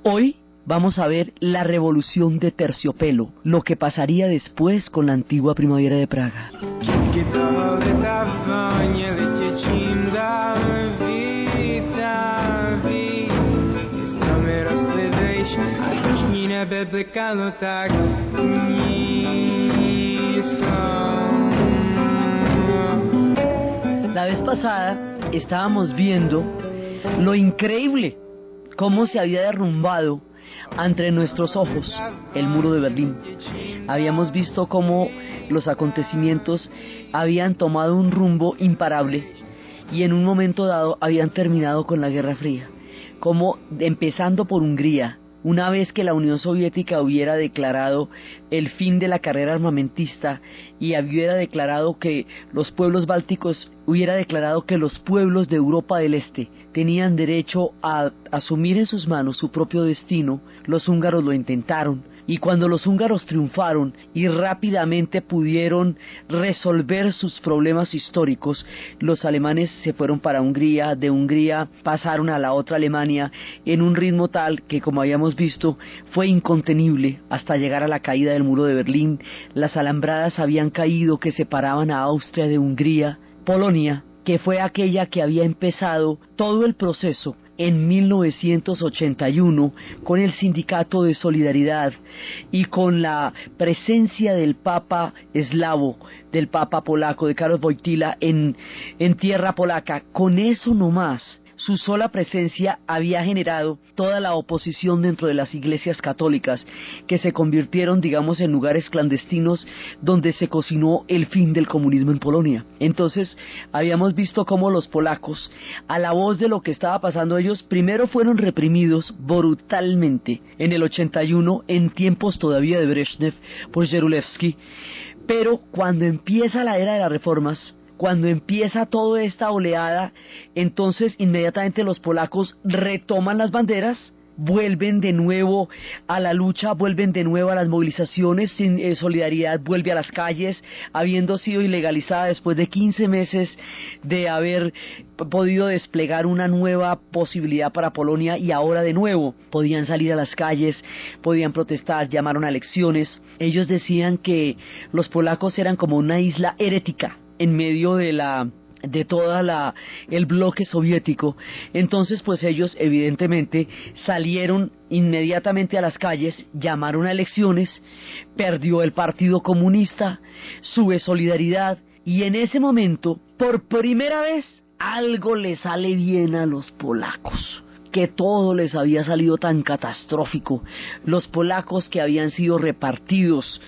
Hoy vamos a ver la revolución de Terciopelo, lo que pasaría después con la antigua primavera de Praga. La vez pasada estábamos viendo lo increíble, cómo se había derrumbado ante nuestros ojos el muro de Berlín. Habíamos visto cómo los acontecimientos habían tomado un rumbo imparable y en un momento dado habían terminado con la Guerra Fría, como empezando por Hungría. Una vez que la Unión Soviética hubiera declarado el fin de la carrera armamentista y hubiera declarado que los pueblos bálticos, hubiera declarado que los pueblos de Europa del Este tenían derecho a asumir en sus manos su propio destino, los húngaros lo intentaron. Y cuando los húngaros triunfaron y rápidamente pudieron resolver sus problemas históricos, los alemanes se fueron para Hungría, de Hungría pasaron a la otra Alemania en un ritmo tal que, como habíamos visto, fue incontenible hasta llegar a la caída del muro de Berlín. Las alambradas habían caído que separaban a Austria de Hungría. Polonia, que fue aquella que había empezado todo el proceso en 1981 con el Sindicato de Solidaridad y con la presencia del Papa eslavo, del Papa polaco, de Karol Wojtyła en tierra polaca. Con eso nomás, su sola presencia había generado toda la oposición dentro de las iglesias católicas, que se convirtieron, digamos, en lugares clandestinos donde se cocinó el fin del comunismo en Polonia. Entonces, habíamos visto cómo los polacos, a la voz de lo que estaba pasando, ellos primero fueron reprimidos brutalmente en el 81, en tiempos todavía de Brezhnev, por Jaruzelski, pero cuando empieza la era de las reformas, cuando empieza toda esta oleada, entonces inmediatamente los polacos retoman las banderas, vuelven de nuevo a la lucha, vuelven de nuevo a las movilizaciones. Solidaridad vuelve a las calles, habiendo sido ilegalizada después de 15 meses de haber podido desplegar una nueva posibilidad para Polonia, y ahora de nuevo podían salir a las calles, podían protestar, llamaron a elecciones. Ellos decían que los polacos eran como una isla herética en medio de toda el bloque soviético. Entonces pues ellos evidentemente salieron inmediatamente a las calles, llamaron a elecciones, perdió el Partido Comunista, sube Solidaridad, y en ese momento, por primera vez, algo le sale bien a los polacos, que todo les había salido tan catastrófico. Los polacos que habían sido repartidos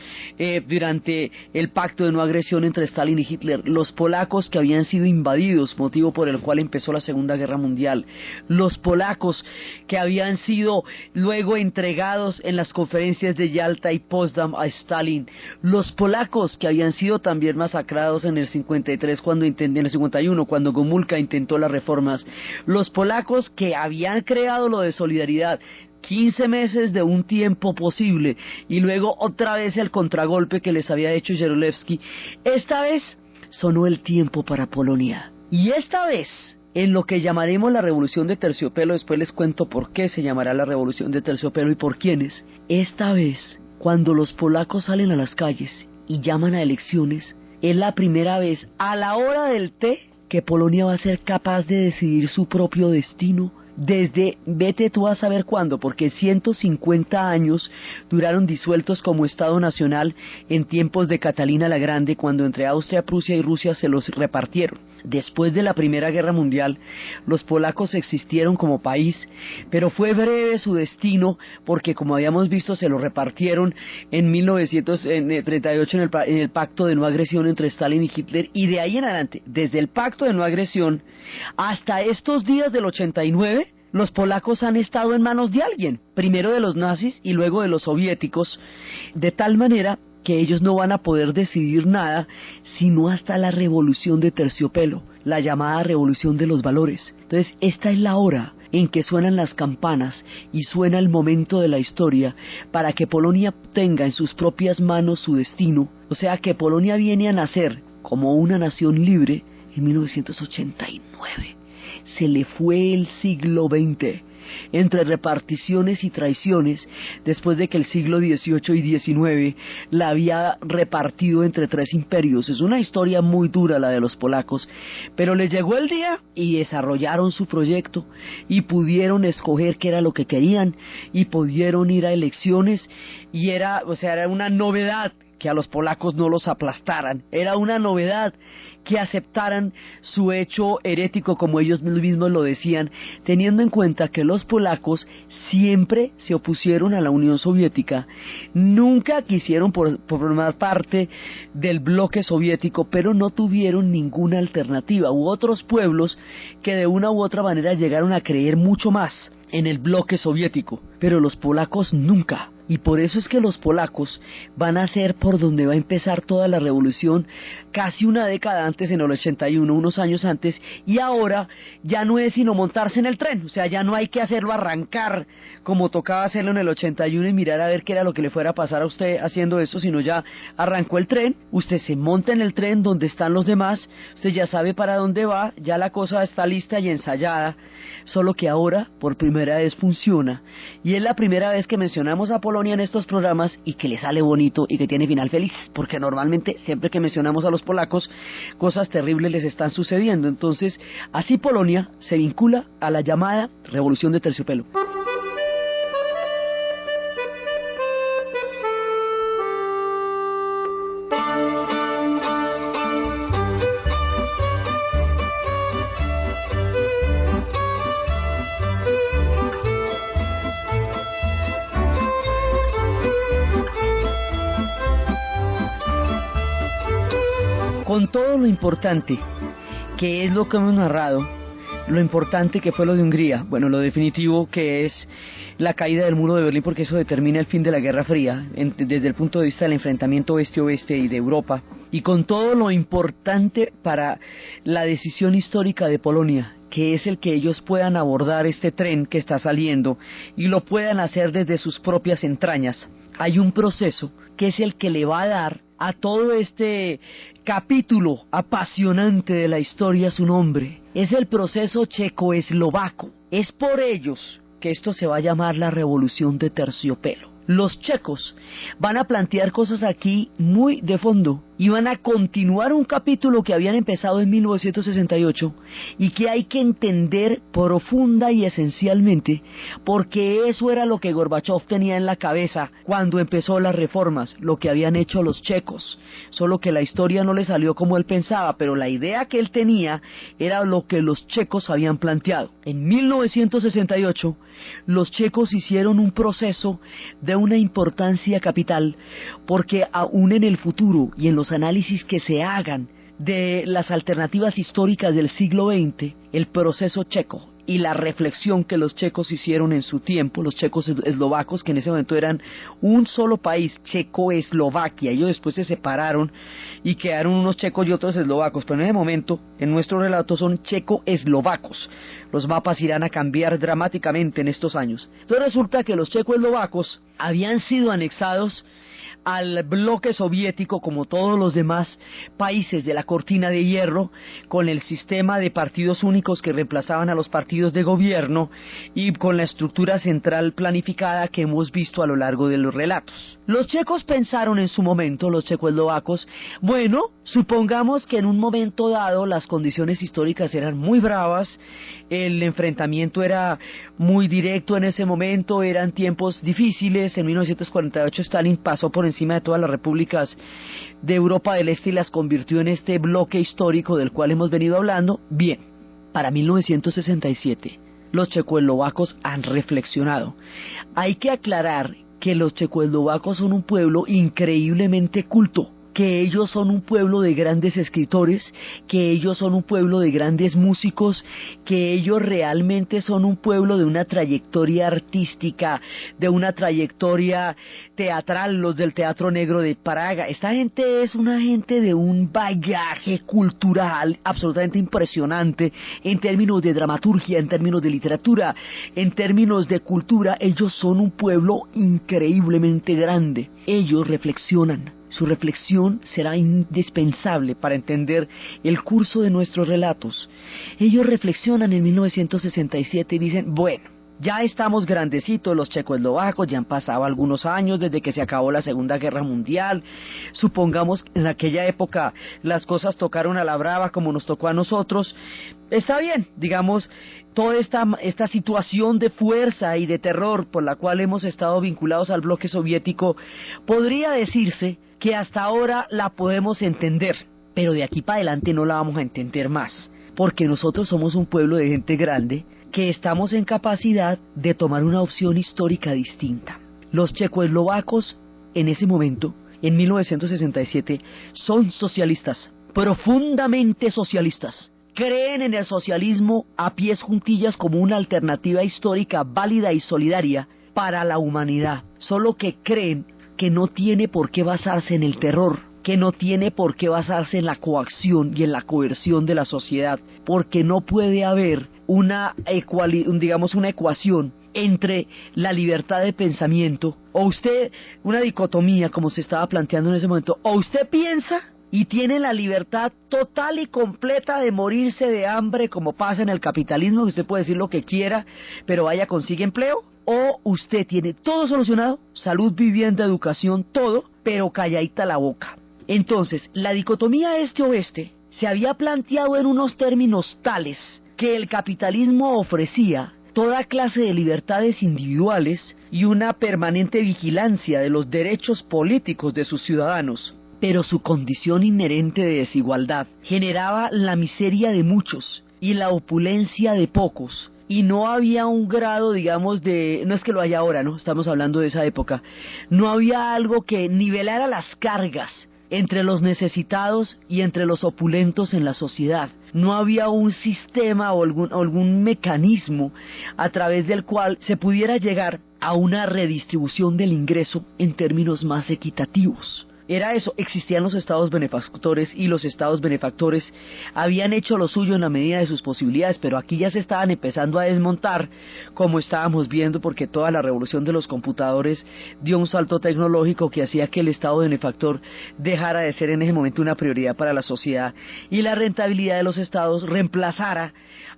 durante el pacto de no agresión entre Stalin y Hitler, los polacos que habían sido invadidos, motivo por el cual empezó la Segunda Guerra Mundial, los polacos que habían sido luego entregados en las conferencias de Yalta y Potsdam a Stalin, los polacos que habían sido también masacrados en el 53, en el 51, cuando Gomulka intentó las reformas, los polacos que habían creado lo de Solidaridad, 15 meses de un tiempo posible, y luego otra vez el contragolpe que les había hecho Jaruzelski. Esta vez sonó el tiempo para Polonia, y esta vez, en lo que llamaremos la revolución de Terciopelo, después les cuento por qué se llamará la revolución de Terciopelo y por quiénes. Esta vez, cuando los polacos salen a las calles y llaman a elecciones, es la primera vez a la hora del té que Polonia va a ser capaz de decidir su propio destino. Desde, vete tú a saber cuándo, porque 150 años duraron disueltos como Estado Nacional en tiempos de Catalina la Grande, cuando entre Austria, Prusia y Rusia se los repartieron. Después de la Primera Guerra Mundial, los polacos existieron como país, pero fue breve su destino, porque como habíamos visto, se los repartieron en 1938 en el pacto de no agresión entre Stalin y Hitler, y de ahí en adelante, desde el pacto de no agresión hasta estos días del 89, los polacos han estado en manos de alguien, primero de los nazis y luego de los soviéticos, de tal manera que ellos no van a poder decidir nada sino hasta la revolución de Terciopelo, la llamada revolución de los valores. Entonces, esta es la hora en que suenan las campanas y suena el momento de la historia para que Polonia tenga en sus propias manos su destino. O sea, que Polonia viene a nacer como una nación libre en 1989. Se le fue el siglo XX. entre reparticiones y traiciones después de que el siglo XVIII y XIX la había repartido entre tres imperios. Es una historia muy dura la de los polacos, pero les llegó el día y desarrollaron su proyecto y pudieron escoger qué era lo que querían y pudieron ir a elecciones y era una novedad que a los polacos no los aplastaran, era una novedad que aceptaran su hecho herético, como ellos mismos lo decían, teniendo en cuenta que los polacos siempre se opusieron a la Unión Soviética, nunca quisieron formar parte del bloque soviético, pero no tuvieron ninguna alternativa. Hubo otros pueblos que de una u otra manera llegaron a creer mucho más en el bloque soviético, pero los polacos nunca. Y por eso es que los polacos van a ser por donde va a empezar toda la revolución, casi una década antes, en el 81, unos años antes, y ahora ya no es sino montarse en el tren, o sea, ya no hay que hacerlo arrancar como tocaba hacerlo en el 81 y mirar a ver qué era lo que le fuera a pasar a usted haciendo eso, sino ya arrancó el tren, usted se monta en el tren donde están los demás, usted ya sabe para dónde va, ya la cosa está lista y ensayada, solo que ahora por primera vez funciona, y es la primera vez que mencionamos a Polonia en estos programas y que le sale bonito y que tiene final feliz, porque normalmente siempre que mencionamos a los polacos cosas terribles les están sucediendo. Entonces así Polonia se vincula a la llamada Revolución de Terciopelo. Con todo lo importante que es lo que hemos narrado, lo importante que fue lo de Hungría, bueno, lo definitivo que es la caída del muro de Berlín, porque eso determina el fin de la Guerra Fría, desde el punto de vista del enfrentamiento oeste-oeste y de Europa, y con todo lo importante para la decisión histórica de Polonia, que es el que ellos puedan abordar este tren que está saliendo y lo puedan hacer desde sus propias entrañas. Hay un proceso que es el que le va a dar a todo este capítulo apasionante de la historia su nombre. Es el proceso checo-eslovaco. Es por ellos que esto se va a llamar la Revolución de Terciopelo. Los checos van a plantear cosas aquí muy de fondo y van a continuar un capítulo que habían empezado en 1968 y que hay que entender profunda y esencialmente, porque eso era lo que Gorbachov tenía en la cabeza cuando empezó las reformas, lo que habían hecho los checos, solo que la historia no le salió como él pensaba, pero la idea que él tenía era lo que los checos habían planteado. En 1968 los checos hicieron un proceso de una importancia capital, porque aún en el futuro y en los análisis que se hagan de las alternativas históricas del siglo XX, el proceso checo y la reflexión que los checos hicieron en su tiempo, los checos eslovacos, que en ese momento eran un solo país, Checoslovaquia, ellos después se separaron y quedaron unos checos y otros eslovacos, pero en ese momento, en nuestro relato, son checo-eslovacos. Los mapas irán a cambiar dramáticamente en estos años. Entonces resulta que los checo-eslovacos habían sido anexados al bloque soviético, como todos los demás países de la cortina de hierro, con el sistema de partidos únicos que reemplazaban a los partidos de gobierno y con la estructura central planificada que hemos visto a lo largo de los relatos. Los checos pensaron en su momento, los checoslovacos, bueno, supongamos que en un momento dado las condiciones históricas eran muy bravas, el enfrentamiento era muy directo en ese momento, eran tiempos difíciles. En 1948 Stalin pasó por encima de todas las repúblicas de Europa del Este y las convirtió en este bloque histórico del cual hemos venido hablando. Bien, para 1967 los checoslovacos han reflexionado. Hay que aclarar que los checoslovacos son un pueblo increíblemente culto, que ellos son un pueblo de grandes escritores, que ellos son un pueblo de grandes músicos, que ellos realmente son un pueblo de una trayectoria artística, de una trayectoria teatral, los del Teatro Negro de Praga. Esta gente es una gente de un bagaje cultural absolutamente impresionante en términos de dramaturgia, en términos de literatura, en términos de cultura. Ellos son un pueblo increíblemente grande. Ellos reflexionan. Su reflexión será indispensable para entender el curso de nuestros relatos. Ellos reflexionan en 1967 y dicen, bueno, Ya estamos grandecitos los checoslovacos, ya han pasado algunos años desde que se acabó la Segunda Guerra Mundial. Supongamos que en aquella época las cosas tocaron a la brava como nos tocó a nosotros. Está bien, digamos, toda esta situación de fuerza y de terror por la cual hemos estado vinculados al bloque soviético, podría decirse que hasta ahora la podemos entender, pero de aquí para adelante no la vamos a entender más, porque nosotros somos un pueblo de gente grande que estamos en capacidad de tomar una opción histórica distinta. Los checoslovacos en ese momento, en 1967, son socialistas, profundamente socialistas. Creen en el socialismo a pies juntillas como una alternativa histórica válida y solidaria para la humanidad, solo que creen que no tiene por qué basarse en el terror, que no tiene por qué basarse en la coacción y en la coerción de la sociedad, porque no puede haber una ecuación entre la libertad de pensamiento, o usted, una dicotomía como se estaba planteando en ese momento, o usted piensa y tiene la libertad total y completa de morirse de hambre como pasa en el capitalismo, que usted puede decir lo que quiera, pero vaya, consigue empleo, o usted tiene todo solucionado, salud, vivienda, educación, todo, pero calladita la boca. Entonces, la dicotomía este-oeste se había planteado en unos términos tales que el capitalismo ofrecía toda clase de libertades individuales y una permanente vigilancia de los derechos políticos de sus ciudadanos, pero su condición inherente de desigualdad generaba la miseria de muchos y la opulencia de pocos, y no había un grado, digamos, no es que lo haya ahora, ¿no? Estamos hablando de esa época, no había algo que nivelara las cargas entre los necesitados y entre los opulentos en la sociedad. No había un sistema o algún mecanismo a través del cual se pudiera llegar a una redistribución del ingreso en términos más equitativos. Era eso, existían los estados benefactores y los estados benefactores habían hecho lo suyo en la medida de sus posibilidades, pero aquí ya se estaban empezando a desmontar, como estábamos viendo, porque toda la revolución de los computadores dio un salto tecnológico que hacía que el estado benefactor dejara de ser en ese momento una prioridad para la sociedad y la rentabilidad de los estados reemplazara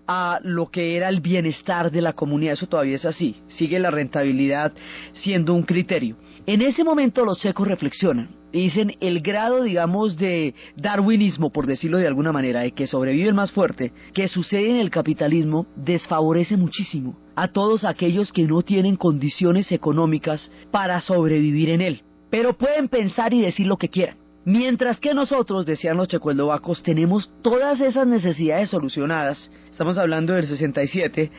a lo que era el bienestar de la comunidad. Eso todavía es así, sigue la rentabilidad siendo un criterio. En ese momento los checos reflexionan y dicen el grado, digamos, de darwinismo, por decirlo de alguna manera, de que sobrevive el más fuerte, que sucede en el capitalismo, desfavorece muchísimo a todos aquellos que no tienen condiciones económicas para sobrevivir en él. Pero pueden pensar y decir lo que quieran. Mientras que nosotros, decían los checoslovacos, tenemos todas esas necesidades solucionadas, estamos hablando del 67,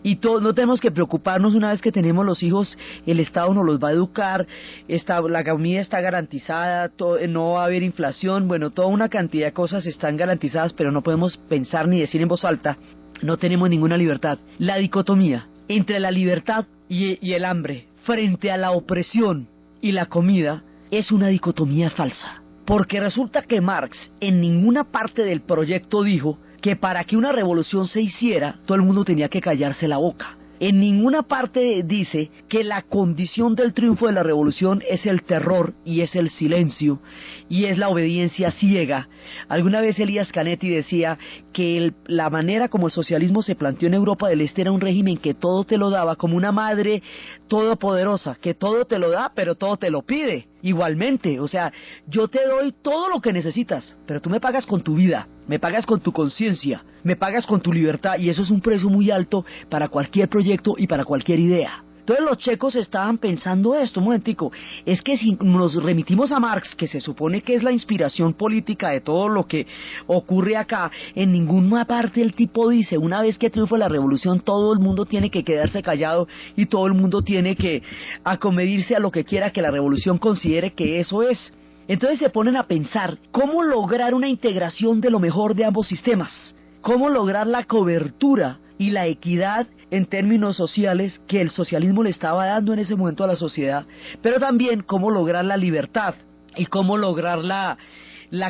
y no tenemos que preocuparnos una vez que tenemos los hijos, el Estado nos los va a educar, la comida está garantizada, no va a haber inflación, bueno, toda una cantidad de cosas están garantizadas, pero no podemos pensar ni decir en voz alta, no tenemos ninguna libertad. La dicotomía entre la libertad y el hambre frente a la opresión y la comida es una dicotomía falsa. Porque resulta que Marx en ninguna parte del proyecto dijo que para que una revolución se hiciera, todo el mundo tenía que callarse la boca. En ninguna parte dice que la condición del triunfo de la revolución es el terror y es el silencio y es la obediencia ciega. Alguna vez Elías Canetti decía que la manera como el socialismo se planteó en Europa del Este era un régimen que todo te lo daba, como una madre todopoderosa, que todo te lo da, pero todo te lo pide. Igualmente, o sea, yo te doy todo lo que necesitas, pero tú me pagas con tu vida, me pagas con tu conciencia, me pagas con tu libertad, y eso es un precio muy alto para cualquier proyecto y para cualquier idea. Entonces los checos estaban pensando esto, un momentico, es que si nos remitimos a Marx, que se supone que es la inspiración política de todo lo que ocurre acá, en ninguna parte el tipo dice, una vez que triunfa la revolución, todo el mundo tiene que quedarse callado y todo el mundo tiene que acomedirse a lo que quiera que la revolución considere que eso es. Entonces se ponen a pensar, ¿cómo lograr una integración de lo mejor de ambos sistemas? ¿Cómo lograr la cobertura y la equidad en términos sociales que el socialismo le estaba dando en ese momento a la sociedad, pero también cómo lograr la libertad y cómo lograr la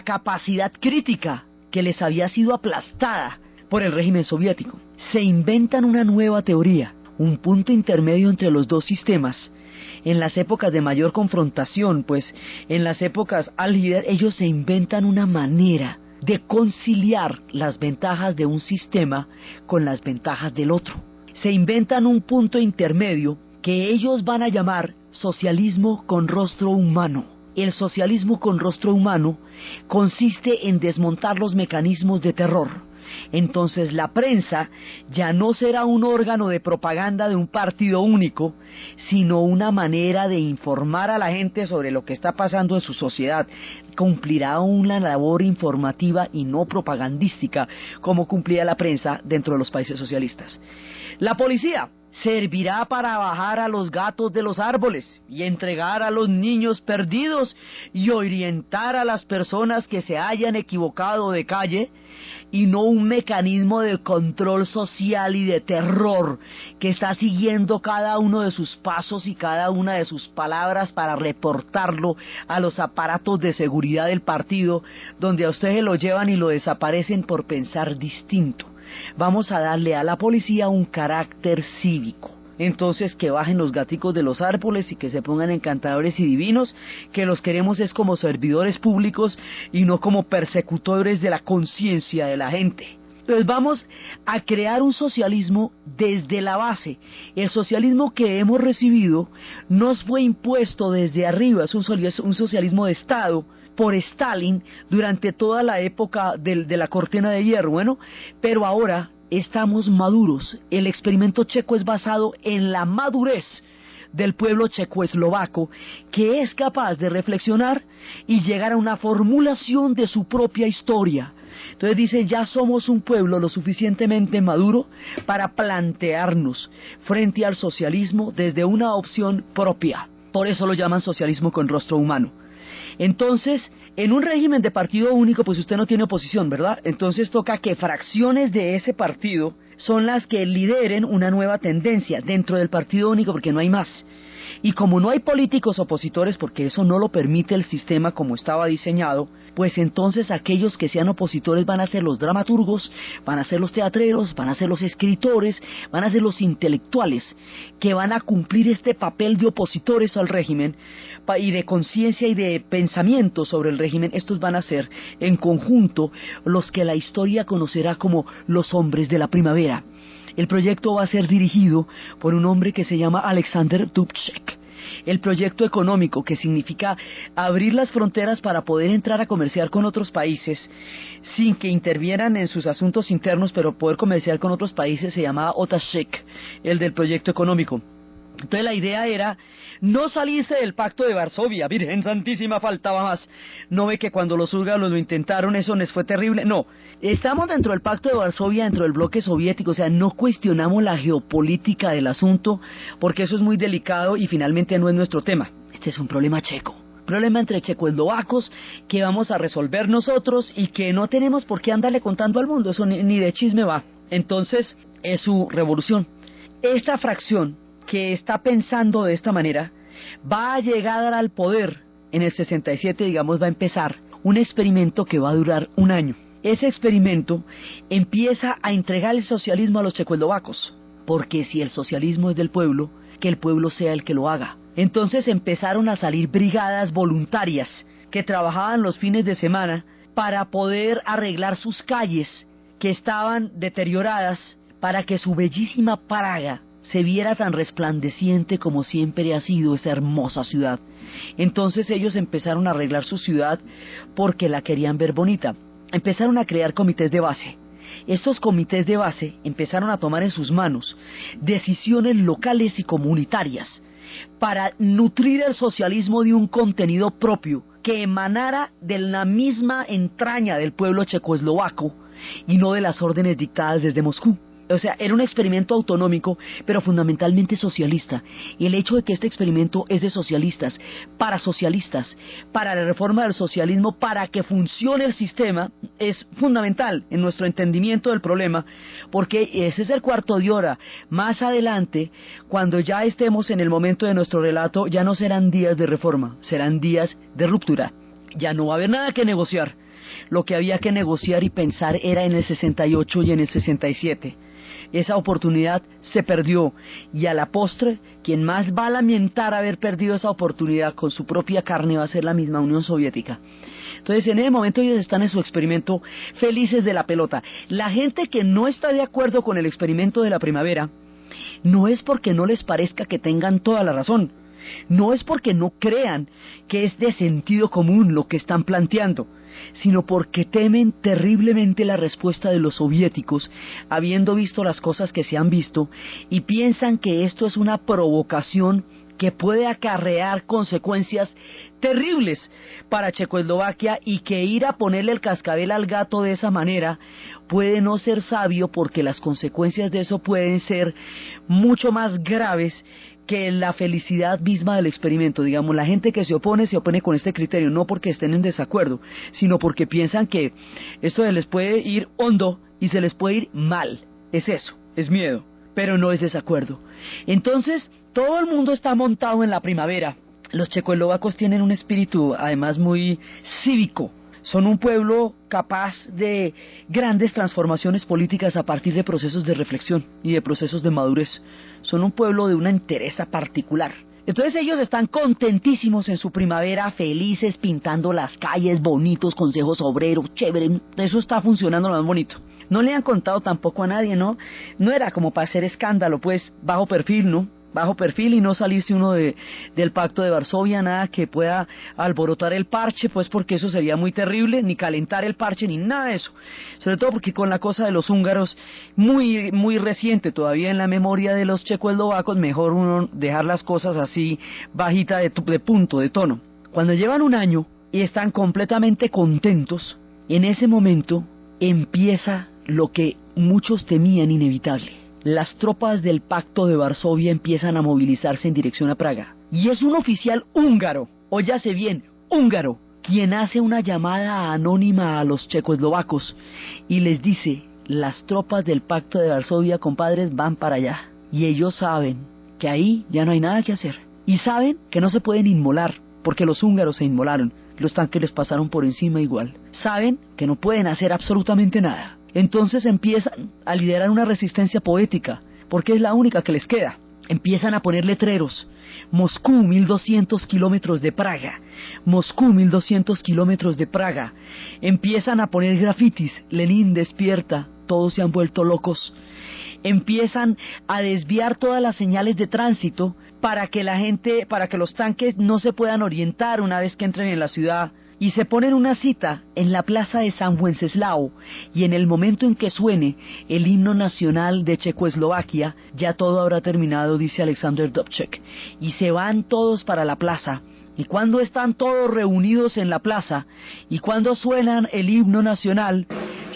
capacidad crítica que les había sido aplastada por el régimen soviético? Se inventan una nueva teoría, un punto intermedio entre los dos sistemas. En las épocas de mayor confrontación, pues en las épocas álgidas, ellos se inventan una manera de conciliar las ventajas de un sistema con las ventajas del otro. se inventan un punto intermedio que ellos van a llamar socialismo con rostro humano. El socialismo con rostro humano consiste en desmontar los mecanismos de terror. Entonces la prensa ya no será un órgano de propaganda de un partido único, sino una manera de informar a la gente sobre lo que está pasando en su sociedad. Cumplirá una labor informativa y no propagandística como cumplía la prensa dentro de los países socialistas. La policía servirá para bajar a los gatos de los árboles y entregar a los niños perdidos y orientar a las personas que se hayan equivocado de calle, y no un mecanismo de control social y de terror que está siguiendo cada uno de sus pasos y cada una de sus palabras para reportarlo a los aparatos de seguridad del partido, donde a usted se lo llevan y lo desaparecen por pensar distinto. Vamos a darle a la policía un carácter cívico. Entonces que bajen los gaticos de los árboles y que se pongan encantadores y divinos, que los queremos es como servidores públicos y no como persecutores de la conciencia de la gente. Entonces vamos a crear un socialismo desde la base. El socialismo que hemos recibido nos fue impuesto desde arriba, es un socialismo de Estado por Stalin durante toda la época de la cortina de hierro, bueno, pero ahora estamos maduros. El experimento checo es basado en la madurez del pueblo checoslovaco, que es capaz de reflexionar y llegar a una formulación de su propia historia. Entonces dice, ya somos un pueblo lo suficientemente maduro para plantearnos frente al socialismo desde una opción propia. Por eso lo llaman socialismo con rostro humano. Entonces, en un régimen de partido único, pues usted no tiene oposición, ¿verdad? Entonces toca que fracciones de ese partido son las que lideren una nueva tendencia dentro del partido único, porque no hay más. Y como no hay políticos opositores, porque eso no lo permite el sistema como estaba diseñado, pues entonces aquellos que sean opositores van a ser los dramaturgos, van a ser los teatreros, van a ser los escritores, van a ser los intelectuales, que van a cumplir este papel de opositores al régimen y de conciencia y de pensamiento sobre el régimen. Estos van a ser en conjunto los que la historia conocerá como los hombres de la primavera. El proyecto va a ser dirigido por un hombre que se llama Alexander Dubček. El proyecto económico, que significa abrir las fronteras para poder entrar a comerciar con otros países sin que intervieran en sus asuntos internos, pero poder comerciar con otros países, se llamaba Otashek, el del proyecto económico. Entonces la idea era no salirse del Pacto de Varsovia. Virgen Santísima, faltaba más. ¿No ve que cuando los húngaros lo intentaron eso les fue terrible? No, estamos dentro del Pacto de Varsovia, dentro del bloque soviético, o sea, no cuestionamos la geopolítica del asunto, porque eso es muy delicado y finalmente no es nuestro tema. Este es un problema checo, problema entre checoslovacos que vamos a resolver nosotros y que no tenemos por qué andarle contando al mundo, eso ni de chisme va. Entonces es su revolución. Esta fracción que está pensando de esta manera va a llegar al poder en el 67, digamos, va a empezar un experimento que va a durar un año. Ese experimento empieza a entregar el socialismo a los checoslovacos, porque si el socialismo es del pueblo, que el pueblo sea el que lo haga. Entonces empezaron a salir brigadas voluntarias que trabajaban los fines de semana para poder arreglar sus calles que estaban deterioradas, para que su bellísima Praga se viera tan resplandeciente como siempre ha sido esa hermosa ciudad. Entonces ellos empezaron a arreglar su ciudad porque la querían ver bonita. Empezaron a crear comités de base. Estos comités de base empezaron a tomar en sus manos decisiones locales y comunitarias para nutrir el socialismo de un contenido propio que emanara de la misma entraña del pueblo checoslovaco y no de las órdenes dictadas desde Moscú. O sea, era un experimento autonómico, pero fundamentalmente socialista. Y el hecho de que este experimento es de socialistas, para la reforma del socialismo, para que funcione el sistema, es fundamental en nuestro entendimiento del problema, porque ese es el cuarto de hora. Más adelante, cuando ya estemos en el momento de nuestro relato, ya no serán días de reforma, serán días de ruptura. Ya no va a haber nada que negociar. Lo que había que negociar y pensar era en el 68 y en el 67. Esa oportunidad se perdió y a la postre quien más va a lamentar haber perdido esa oportunidad con su propia carne va a ser la misma Unión Soviética. Entonces en ese momento ellos están en su experimento felices de la pelota. La gente que no está de acuerdo con el experimento de la primavera no es porque no les parezca que tengan toda la razón, no es porque no crean que es de sentido común lo que están planteando, sino porque temen terriblemente la respuesta de los soviéticos, habiendo visto las cosas que se han visto, y piensan que esto es una provocación que puede acarrear consecuencias terribles para Checoslovaquia, y que ir a ponerle el cascabel al gato de esa manera puede no ser sabio, porque las consecuencias de eso pueden ser mucho más graves que la felicidad misma del experimento. Digamos, la gente que se opone con este criterio, no porque estén en desacuerdo, sino porque piensan que esto se les puede ir hondo y se les puede ir mal. Es eso, es miedo, pero no es desacuerdo. Entonces, todo el mundo está montado en la primavera. Los checoslovacos tienen un espíritu, además, muy cívico. Son un pueblo capaz de grandes transformaciones políticas a partir de procesos de reflexión y de procesos de madurez. Son un pueblo de una entereza particular. Entonces ellos están contentísimos en su primavera, felices, pintando las calles, bonitos, consejos obreros, chévere. Eso está funcionando lo más bonito. No le han contado tampoco a nadie, ¿no? No era como para hacer escándalo, pues, bajo perfil, ¿no? Bajo perfil, y no salirse uno del Pacto de Varsovia, nada que pueda alborotar el parche, pues, porque eso sería muy terrible, ni calentar el parche, ni nada de eso. Sobre todo porque con la cosa de los húngaros, muy, muy reciente todavía en la memoria de los checoslovacos, mejor uno dejar las cosas así, bajita de punto, de tono. Cuando llevan un año y están completamente contentos, en ese momento empieza lo que muchos temían inevitable. Las tropas del Pacto de Varsovia empiezan a movilizarse en dirección a Praga. Y es un oficial húngaro, óyase bien, húngaro, quien hace una llamada anónima a los checoslovacos y les dice: las tropas del Pacto de Varsovia, compadres, van para allá. Y ellos saben que ahí ya no hay nada que hacer. Y saben que no se pueden inmolar, porque los húngaros se inmolaron. Los tanques les pasaron por encima igual. Saben que no pueden hacer absolutamente nada. Entonces empiezan a liderar una resistencia poética, porque es la única que les queda. Empiezan a poner letreros: Moscú, 1200 kilómetros de Praga, Moscú, 1200 kilómetros de Praga. Empiezan a poner grafitis: Lenin despierta, todos se han vuelto locos. Empiezan a desviar todas las señales de tránsito para que los tanques no se puedan orientar una vez que entren en la ciudad. Y se ponen una cita en la plaza de San Wenceslao, y en el momento en que suene el himno nacional de Checoslovaquia, ya todo habrá terminado, dice Alexander Dubček. Y se van todos para la plaza, y cuando están todos reunidos en la plaza, y cuando suenan el himno nacional,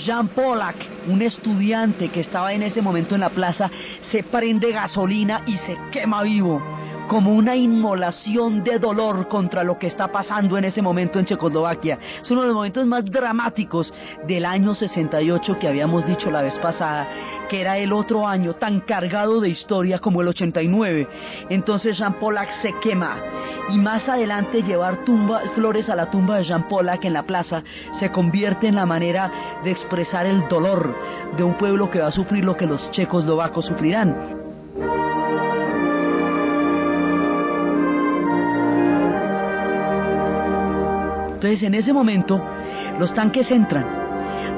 Jan Polak, un estudiante que estaba en ese momento en la plaza, se prende gasolina y se quema vivo, como una inmolación de dolor contra lo que está pasando en ese momento en Checoslovaquia. Es uno de los momentos más dramáticos del año 68, que habíamos dicho la vez pasada, que era el otro año tan cargado de historia como el 89. Entonces Jan Polak se quema, y más adelante llevar flores a la tumba de Jan Polak en la plaza se convierte en la manera de expresar el dolor de un pueblo que va a sufrir lo que los checoslovacos sufrirán. Entonces, en ese momento, los tanques entran,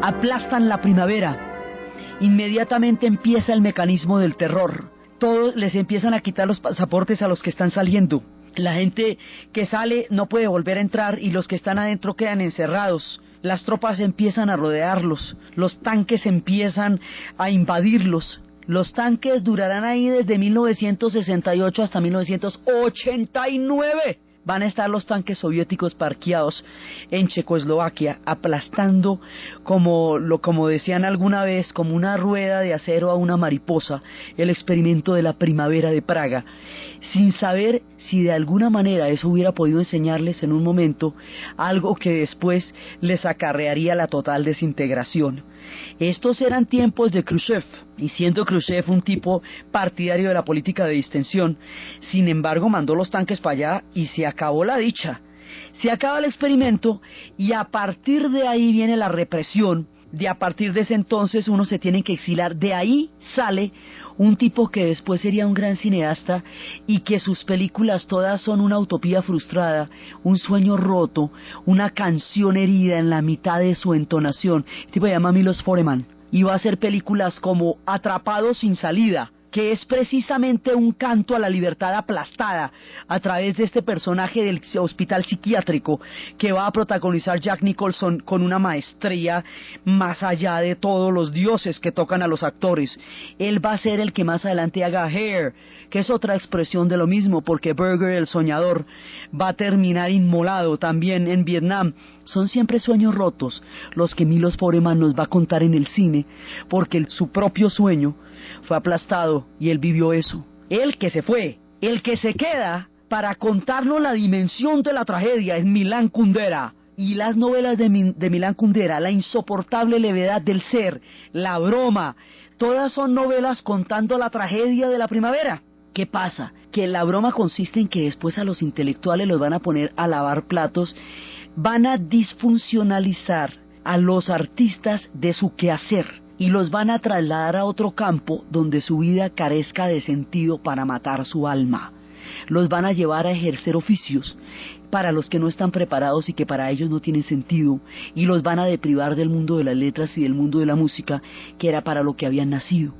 aplastan la primavera, inmediatamente empieza el mecanismo del terror. Todos les empiezan a quitar los pasaportes a los que están saliendo. La gente que sale no puede volver a entrar, y los que están adentro quedan encerrados. Las tropas empiezan a rodearlos, los tanques empiezan a invadirlos. Los tanques durarán ahí desde 1968 hasta 1989. Van a estar los tanques soviéticos parqueados en Checoslovaquia, aplastando, como decían alguna vez, como una rueda de acero a una mariposa, el experimento de la primavera de Praga, sin saber si de alguna manera eso hubiera podido enseñarles en un momento algo que después les acarrearía la total desintegración. Estos eran tiempos de Khrushchev, y siendo Khrushchev un tipo partidario de la política de distensión, sin embargo mandó los tanques para allá y se acabó la dicha. Se acaba el experimento, y a partir de ahí viene la represión. A partir de ese entonces uno se tiene que exilar. De ahí sale un tipo que después sería un gran cineasta, y que sus películas todas son una utopía frustrada, un sueño roto, una canción herida en la mitad de su entonación. El tipo se llama Milos Forman, y va a hacer películas como Atrapado sin salida, que es precisamente un canto a la libertad aplastada a través de este personaje del hospital psiquiátrico que va a protagonizar Jack Nicholson con una maestría más allá de todos los dioses que tocan a los actores. Él va a ser el que más adelante haga Hair, que es otra expresión de lo mismo, porque Burger, el soñador, va a terminar inmolado también en Vietnam. Son siempre sueños rotos los que Milos Forman nos va a contar en el cine, porque su propio sueño fue aplastado y él vivió eso. El que se fue, el que se queda para contarnos la dimensión de la tragedia es Milan Kundera. Y las novelas de Milan Kundera, la insoportable levedad del ser, la broma, todas son novelas contando la tragedia de la primavera. ¿Qué pasa? Que la broma consiste en que después a los intelectuales los van a poner a lavar platos, van a disfuncionalizar a los artistas de su quehacer y los van a trasladar a otro campo donde su vida carezca de sentido para matar su alma. Los van a llevar a ejercer oficios para los que no están preparados y que para ellos no tienen sentido, y los van a deprivar del mundo de las letras y del mundo de la música, que era para lo que habían nacido.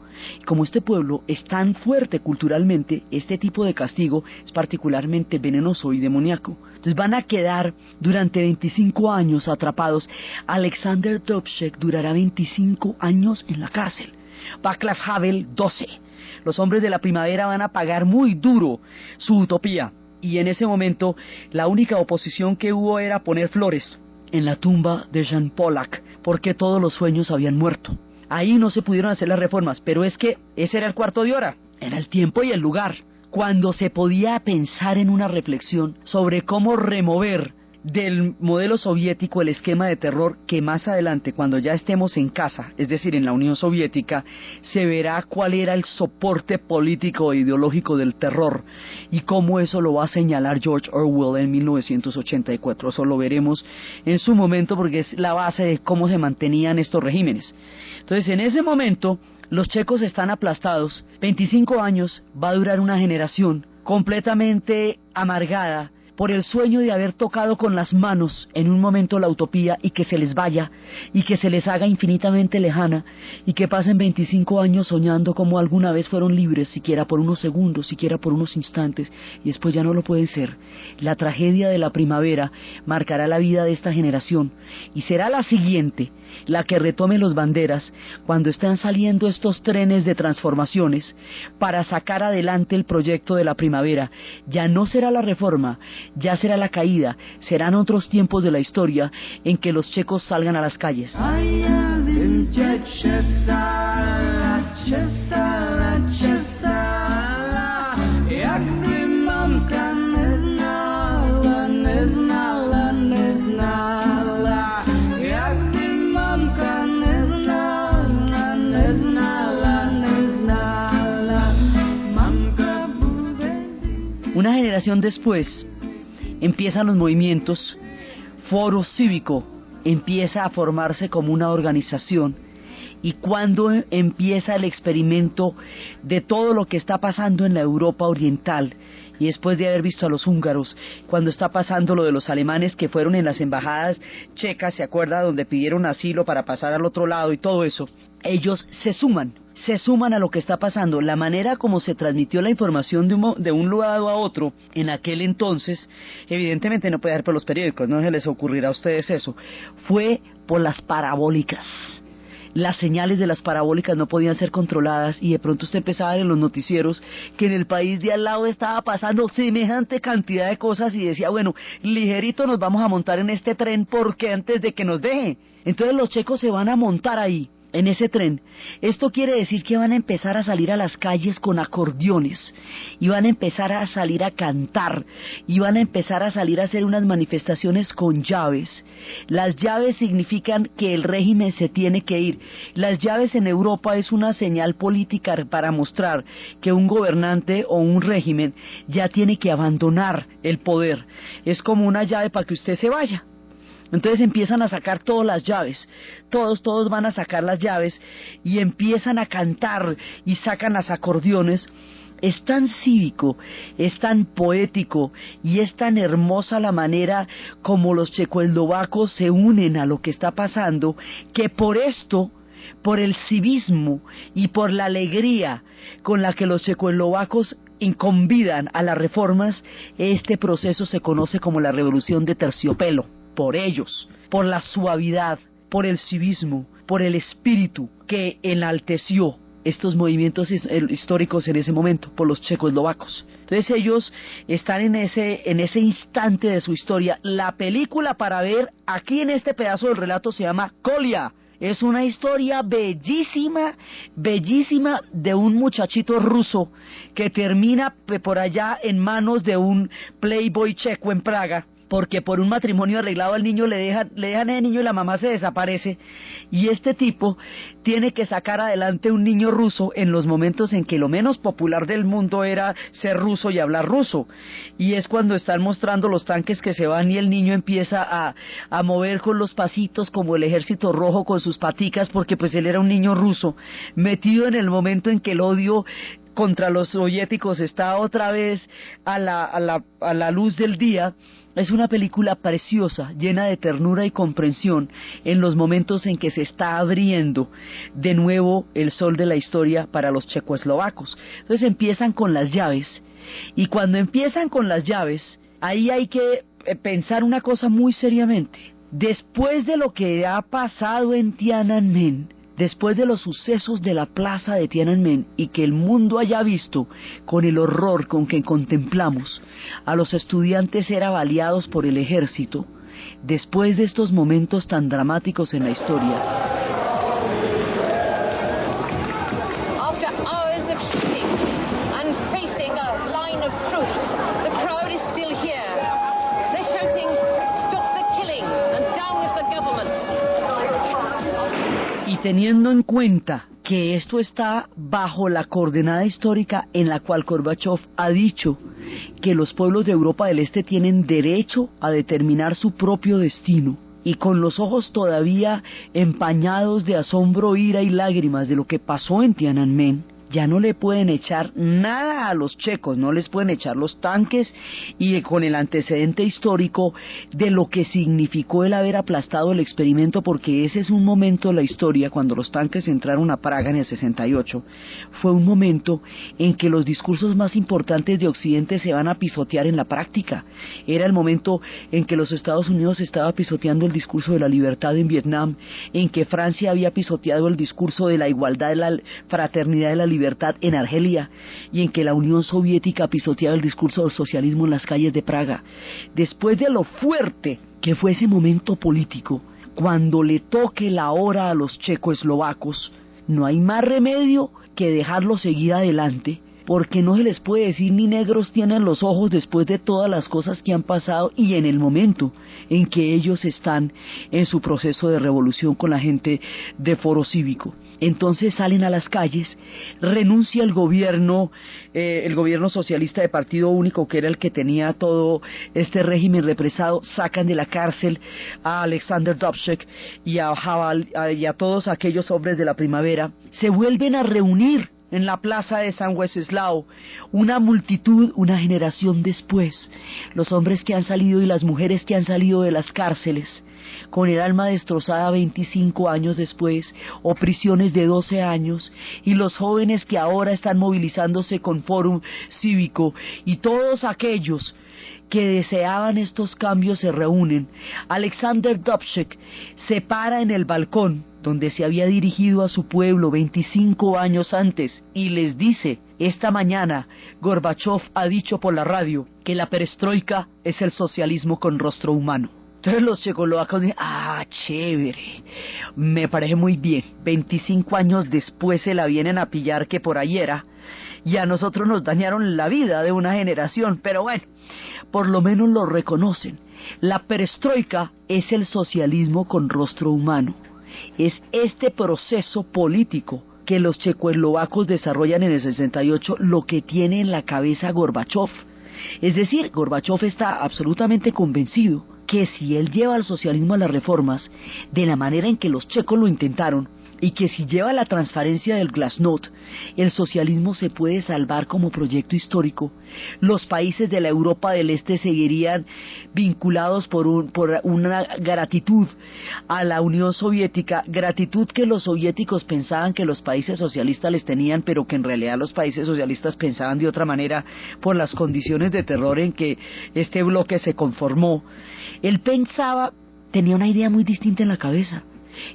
Como este pueblo es tan fuerte culturalmente, este tipo de castigo es particularmente venenoso y demoníaco. Entonces van a quedar durante 25 años atrapados. Alexander Dubček durará 25 años en la cárcel. Václav Havel 12. Los hombres de la primavera van a pagar muy duro su utopía. Y en ese momento la única oposición que hubo era poner flores en la tumba de Jean Pollack, porque todos los sueños habían muerto. Ahí no se pudieron hacer las reformas, pero es que ese era el cuarto de hora, era el tiempo y el lugar, cuando se podía pensar en una reflexión sobre cómo remover del modelo soviético el esquema de terror, que más adelante, cuando ya estemos en casa, es decir, en la Unión Soviética, se verá cuál era el soporte político e ideológico del terror y cómo eso lo va a señalar George Orwell en 1984. Eso lo veremos en su momento, porque es la base de cómo se mantenían estos regímenes. Entonces, en ese momento, los checos están aplastados. 25 años va a durar una generación completamente amargada por el sueño de haber tocado con las manos en un momento la utopía y que se les vaya y que se les haga infinitamente lejana y que pasen 25 años soñando como alguna vez fueron libres, siquiera por unos segundos, siquiera por unos instantes, y después ya no lo pueden ser. La tragedia de la primavera marcará la vida de esta generación y será la siguiente la que retome los banderas cuando están saliendo estos trenes de transformaciones para sacar adelante el proyecto de la primavera. Ya no será la reforma, ya será la caída, serán otros tiempos de la historia en que los checos salgan a las calles. Una generación después empiezan los movimientos, Foro Cívico empieza a formarse como una organización, y cuando empieza el experimento de todo lo que está pasando en la Europa oriental, y después de haber visto a los húngaros, cuando está pasando lo de los alemanes que fueron en las embajadas checas, ¿se acuerda?, donde pidieron asilo para pasar al otro lado y todo eso, ellos se suman a lo que está pasando. La manera como se transmitió la información de un lado a otro en aquel entonces, evidentemente no puede ser por los periódicos, no se les ocurrirá a ustedes eso, fue por las parabólicas. Las señales de las parabólicas no podían ser controladas y de pronto usted empezaba a ver en los noticieros que en el país de al lado estaba pasando semejante cantidad de cosas y decía, bueno, ligerito nos vamos a montar en este tren porque antes de que nos deje. Entonces los checos se van a montar ahí, en ese tren. Esto quiere decir que van a empezar a salir a las calles con acordeones, y van a empezar a salir a cantar, y van a empezar a salir a hacer unas manifestaciones con llaves. Las llaves significan que el régimen se tiene que ir. Las llaves en Europa es una señal política para mostrar que un gobernante o un régimen ya tiene que abandonar el poder. Es como una llave para que usted se vaya. Entonces empiezan a sacar todas las llaves, todos van a sacar las llaves y empiezan a cantar y sacan las acordeones. Es tan cívico, es tan poético y es tan hermosa la manera como los checoslovacos se unen a lo que está pasando, que por esto por el civismo y por la alegría con la que los checoslovacos convidan a las reformas, este proceso se conoce como la Revolución de Terciopelo, por ellos, por la suavidad, por el civismo, por el espíritu que enalteció estos movimientos históricos en ese momento, por los checoslovacos. Entonces ellos están en ese instante de su historia. La película para ver aquí en este pedazo del relato se llama Kolia. Es una historia bellísima, bellísima, de un muchachito ruso que termina por allá en manos de un playboy checo en Praga, porque por un matrimonio arreglado al niño le dejan el niño y la mamá se desaparece, y este tipo tiene que sacar adelante un niño ruso en los momentos en que lo menos popular del mundo era ser ruso y hablar ruso, y es cuando están mostrando los tanques que se van y el niño empieza a mover con los pasitos como el ejército rojo con sus paticas, porque pues él era un niño ruso, metido en el momento en que el odio contra los soviéticos está otra vez a la luz del día. Es una película preciosa, llena de ternura y comprensión en los momentos en que se está abriendo de nuevo el sol de la historia para los checoslovacos. Entonces empiezan con las llaves, y cuando empiezan con las llaves, ahí hay que pensar una cosa muy seriamente. Después de lo que ha pasado en Tiananmen, después de los sucesos de la plaza de Tiananmen, y que el mundo haya visto con el horror con que contemplamos a los estudiantes ser baleados por el ejército, después de estos momentos tan dramáticos en la historia, after hours of shooting and facing a line of troops, the crowd is still here. They're shouting, "Stop the killing and down with the government." y teniendo en cuenta que esto está bajo la coordenada histórica en la cual Gorbachov ha dicho que los pueblos de Europa del Este tienen derecho a determinar su propio destino, y con los ojos todavía empañados de asombro, ira y lágrimas de lo que pasó en Tiananmen, ya no le pueden echar nada a los checos, no les pueden echar los tanques, y con el antecedente histórico de lo que significó el haber aplastado el experimento, porque ese es un momento de la historia, cuando los tanques entraron a Praga en el 68, fue un momento en que los discursos más importantes de Occidente se van a pisotear en la práctica. Era el momento en que los Estados Unidos estaba pisoteando el discurso de la libertad en Vietnam, en que Francia había pisoteado el discurso de la igualdad, de la fraternidad, de la libertad en Argelia, y en que la Unión Soviética pisoteaba el discurso del socialismo en las calles de Praga. Después de lo fuerte que fue ese momento político, cuando le toque la hora a los checoslovacos, no hay más remedio que dejarlo seguir adelante, porque no se les puede decir ni negros tienen los ojos después de todas las cosas que han pasado y en el momento en que ellos están en su proceso de revolución con la gente de Foro Cívico. Entonces salen a las calles, renuncia el gobierno socialista de partido único, que era el que tenía todo este régimen represado, sacan de la cárcel a Alexander Dubček y a todos aquellos hombres de la primavera, se vuelven a reunir en la plaza de San Wenceslao, una multitud, una generación después, los hombres que han salido y las mujeres que han salido de las cárceles, con el alma destrozada 25 años después, o prisiones de 12 años, y los jóvenes que ahora están movilizándose con Fórum Cívico, y todos aquellos que deseaban estos cambios se reúnen. Alexander Dubček se para en el balcón donde se había dirigido a su pueblo 25 años antes y les dice: esta mañana Gorbachov ha dicho por la radio que la perestroika es el socialismo con rostro humano. Entonces los checoslovacos dicen: chévere, me parece muy bien. 25 años después se la vienen a pillar que por ahí era, y a nosotros nos dañaron la vida de una generación, pero bueno, por lo menos lo reconocen. La perestroika es el socialismo con rostro humano. Es este proceso político que los checoslovacos desarrollan en el 68 lo que tiene en la cabeza Gorbachov. Es decir, Gorbachov está absolutamente convencido que si él lleva al socialismo a las reformas de la manera en que los checos lo intentaron, y que si lleva la transparencia del Glasnost, el socialismo se puede salvar como proyecto histórico. Los países de la Europa del Este seguirían vinculados por una gratitud a la Unión Soviética, gratitud que los soviéticos pensaban que los países socialistas les tenían, pero que en realidad los países socialistas pensaban de otra manera por las condiciones de terror en que este bloque se conformó. Él pensaba, tenía una idea muy distinta en la cabeza.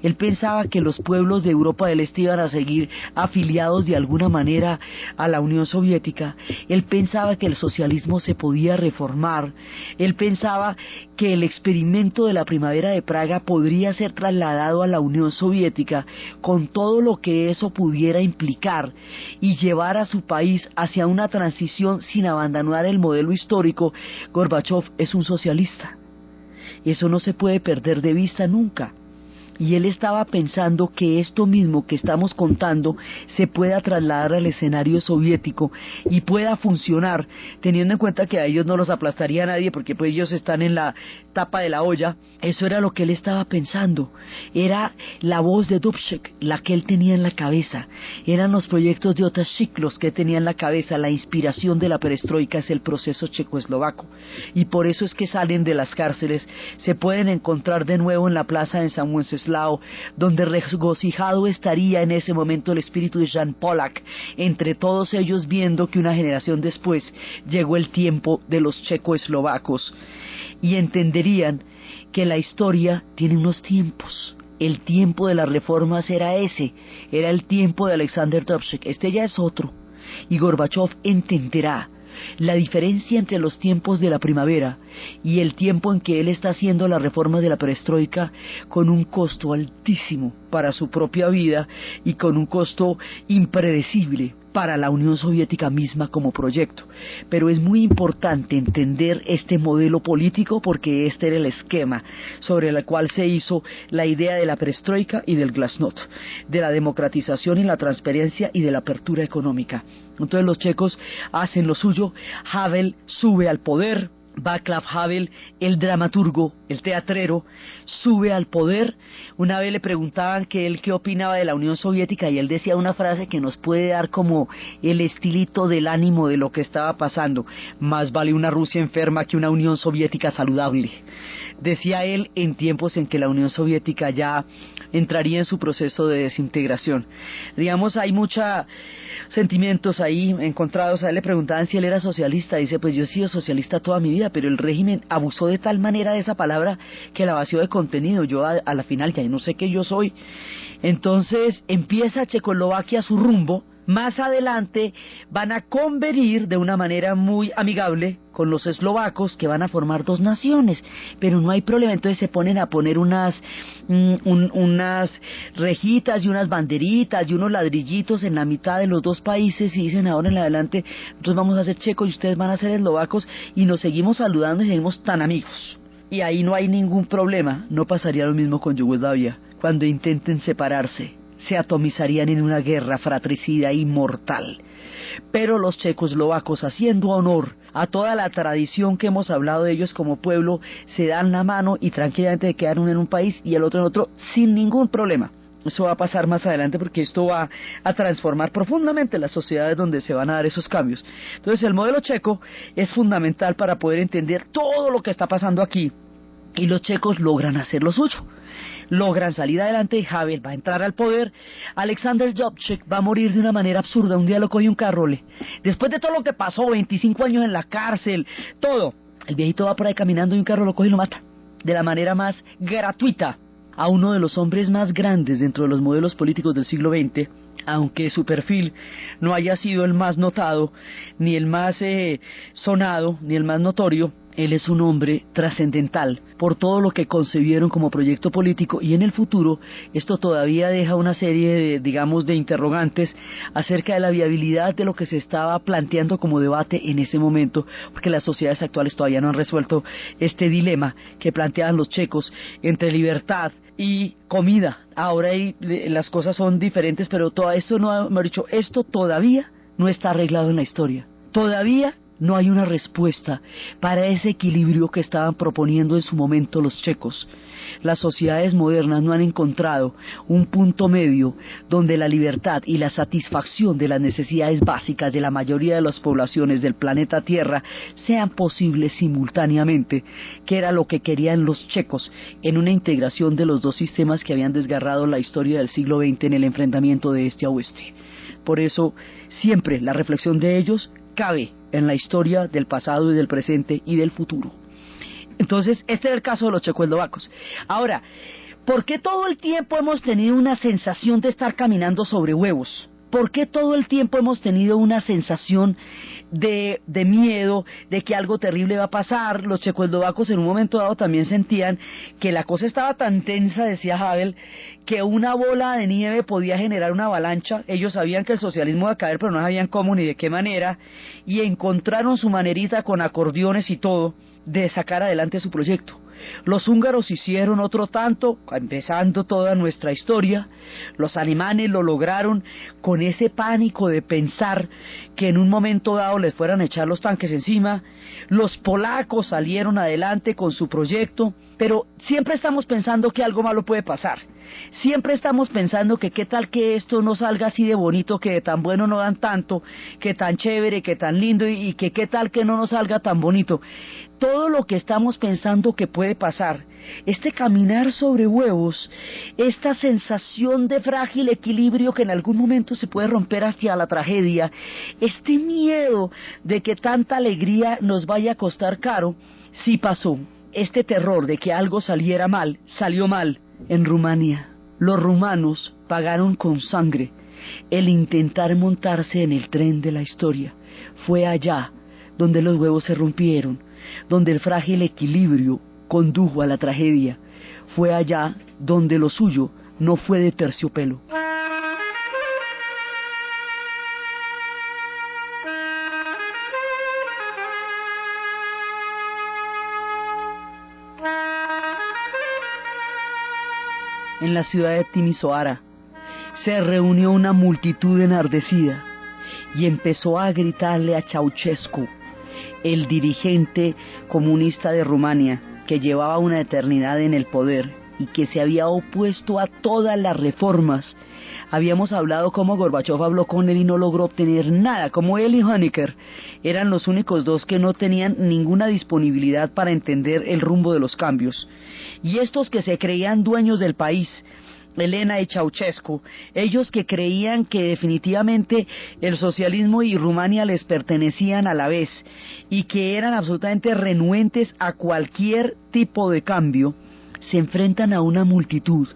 Él pensaba que los pueblos de Europa del Este iban a seguir afiliados de alguna manera a la Unión Soviética. Él pensaba que el socialismo se podía reformar. Él pensaba que el experimento de la Primavera de Praga podría ser trasladado a la Unión Soviética con todo lo que eso pudiera implicar y llevar a su país hacia una transición sin abandonar el modelo histórico. Gorbachov es un socialista. Eso no se puede perder de vista nunca. Y él estaba pensando que esto mismo que estamos contando se pueda trasladar al escenario soviético y pueda funcionar, teniendo en cuenta que a ellos no los aplastaría nadie porque pues ellos están en la tapa de la olla. Eso era lo que él estaba pensando, era la voz de Dubček, la que él tenía en la cabeza, eran los proyectos de Otašík los que tenía en la cabeza. La inspiración de la perestroika es el proceso checoslovaco y por eso es que salen de las cárceles, se pueden encontrar de nuevo en la plaza de San Wenceslao, donde regocijado estaría en ese momento el espíritu de Jan Polak, entre todos ellos, viendo que una generación después llegó el tiempo de los checoslovacos, y entenderían que la historia tiene unos tiempos. El tiempo de las reformas era ese, era el tiempo de Alexander Dubček, este ya es otro, y Gorbachov entenderá la diferencia entre los tiempos de la primavera y el tiempo en que él está haciendo las reformas de la perestroika con un costo altísimo para su propia vida y con un costo impredecible para la Unión Soviética misma como proyecto. Pero es muy importante entender este modelo político porque este era el esquema sobre el cual se hizo la idea de la perestroika y del Glasnost, de la democratización y la transparencia y de la apertura económica. Entonces los checos hacen lo suyo, Havel sube al poder, Václav Havel, el dramaturgo, el teatrero, sube al poder. Una vez le preguntaban que él qué opinaba de la Unión Soviética y él decía una frase que nos puede dar como el estilito del ánimo de lo que estaba pasando: más vale una Rusia enferma que una Unión Soviética saludable. Decía él en tiempos en que la Unión Soviética ya entraría en su proceso de desintegración. Digamos, hay muchos sentimientos ahí encontrados. A él le preguntaban si él era socialista. Dice, pues yo he sido socialista toda mi vida, pero el régimen abusó de tal manera de esa palabra que la vació de contenido. Yo a la final ya no sé qué yo soy. Entonces empieza Checoslovaquia su rumbo. Más adelante van a convenir de una manera muy amigable con los eslovacos, que van a formar dos naciones, pero no hay problema. Entonces se ponen a poner unas rejitas y unas banderitas y unos ladrillitos en la mitad de los dos países y dicen, ahora en adelante nosotros vamos a ser checos y ustedes van a ser eslovacos, y nos seguimos saludando y seguimos tan amigos. Y ahí no hay ningún problema. No pasaría lo mismo con Yugoslavia. Cuando intenten separarse, se atomizarían en una guerra fratricida y mortal. Pero los checoslovacos, haciendo honor a toda la tradición que hemos hablado de ellos como pueblo, se dan la mano y tranquilamente quedan uno en un país y el otro en otro sin ningún problema. Eso va a pasar más adelante porque esto va a transformar profundamente las sociedades donde se van a dar esos cambios. Entonces el modelo checo es fundamental para poder entender todo lo que está pasando aquí, y los checos logran hacer lo suyo. Logran salir adelante. Havel va a entrar al poder. Alexander Dubček va a morir de una manera absurda. Un día lo coge un carrole. Después de todo lo que pasó, 25 años en la cárcel, todo, el viejito va por ahí caminando y un carro lo coge y lo mata. De la manera más gratuita. A uno de los hombres más grandes dentro de los modelos políticos del siglo XX, aunque su perfil no haya sido el más notado, ni el más sonado, ni el más notorio, él es un hombre trascendental por todo lo que concebieron como proyecto político, y en el futuro esto todavía deja una serie de interrogantes acerca de la viabilidad de lo que se estaba planteando como debate en ese momento, porque las sociedades actuales todavía no han resuelto este dilema que planteaban los checos entre libertad y comida. Ahora las cosas son diferentes, pero todo esto no, mejor dicho, esto todavía no está arreglado en la historia. Todavía no hay una respuesta para ese equilibrio que estaban proponiendo en su momento los checos. Las sociedades modernas no han encontrado un punto medio donde la libertad y la satisfacción de las necesidades básicas de la mayoría de las poblaciones del planeta Tierra sean posibles simultáneamente, que era lo que querían los checos en una integración de los dos sistemas que habían desgarrado la historia del siglo XX en el enfrentamiento de este a oeste. Por eso, siempre la reflexión de ellos cabe en la historia del pasado y del presente y del futuro. Entonces, este es el caso de los checoslovacos. Ahora, ¿por qué todo el tiempo hemos tenido una sensación de estar caminando sobre huevos? ¿Por qué todo el tiempo hemos tenido una sensación de miedo, de que algo terrible va a pasar? Los checoslovacos en un momento dado también sentían que la cosa estaba tan tensa, decía Havel, que una bola de nieve podía generar una avalancha. Ellos sabían que el socialismo iba a caer, pero no sabían cómo ni de qué manera, y encontraron su manerita con acordeones y todo de sacar adelante su proyecto. Los húngaros hicieron otro tanto, empezando toda nuestra historia. Los alemanes lo lograron con ese pánico de pensar que en un momento dado les fueran a echar los tanques encima. Los polacos salieron adelante con su proyecto, pero siempre estamos pensando que algo malo puede pasar. Siempre estamos pensando que qué tal que esto no salga así de bonito, que de tan bueno no dan tanto, que tan chévere, que tan lindo, y que qué tal que no nos salga tan bonito. Todo lo que estamos pensando que puede pasar, este caminar sobre huevos, esta sensación de frágil equilibrio que en algún momento se puede romper hacia la tragedia, este miedo de que tanta alegría nos vaya a costar caro, sí pasó. Este terror de que algo saliera mal, salió mal en Rumania. Los rumanos pagaron con sangre el intentar montarse en el tren de la historia. Fue allá donde los huevos se rompieron, donde el frágil equilibrio condujo a la tragedia. Fue allá donde lo suyo no fue de terciopelo. En la ciudad de Timisoara se reunió una multitud enardecida y empezó a gritarle a Ceausescu, el dirigente comunista de Rumania, que llevaba una eternidad en el poder y que se había opuesto a todas las reformas. Habíamos hablado cómo Gorbachov habló con él y no logró obtener nada, como él y Honecker eran los únicos dos que no tenían ninguna disponibilidad para entender el rumbo de los cambios. Y estos que se creían dueños del país, Elena y Ceausescu, ellos que creían que definitivamente el socialismo y Rumania les pertenecían a la vez y que eran absolutamente renuentes a cualquier tipo de cambio, se enfrentan a una multitud